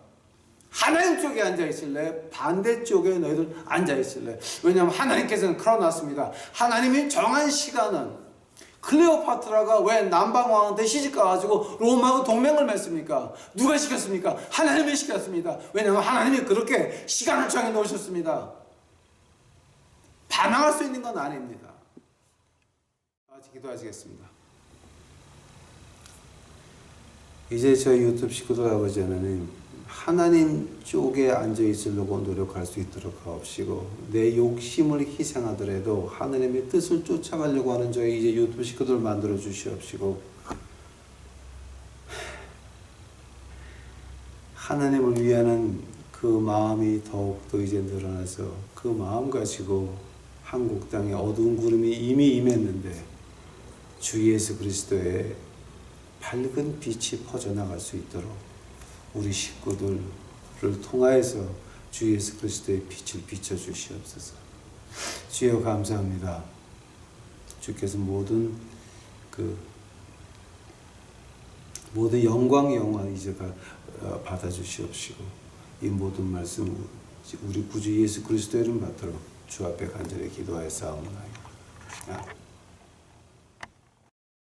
하나님 쪽에 앉아있을래? 반대쪽에 너희들 앉아있을래? 왜냐하면 하나님께서는 그러놨습니다. 하나님이 정한 시간은 클레오파트라가 왜 남방왕한테 시집가가지고 로마하고 동맹을 맺습니까? 누가 시켰습니까? 하나님이 시켰습니다. 왜냐하면 하나님이 그렇게 시간을 정해 놓으셨습니다. 반항할 수 있는 건 아닙니다. 같이 기도하시겠습니다. 이제 저희 유튜브 식구들하고 저는 하나님 쪽에 앉아있으려고 노력할 수 있도록 하옵시고 내 욕심을 희생하더라도 하나님의 뜻을 쫓아가려고 하는 저희 이제 유튜브 식구들 만들어 주시옵시고 하나님을 위하는 그 마음이 더욱더 이제 늘어나서 그 마음 가지고 한국 땅에 어두운 구름이 이미 임했는데 주 예수 그리스도의 밝은 빛이 퍼져나갈 수 있도록 우리 식구들을 통하여서 주 예수 그리스도의 빛을 비춰주시옵소서. 주여 감사합니다. 주께서 모든 영광 영원 이제 받아주시옵시고 이 모든 말씀 우리 구주 예수 그리스도의 이름 받도록 주 앞에 간절히 기도하여 싸움나이다.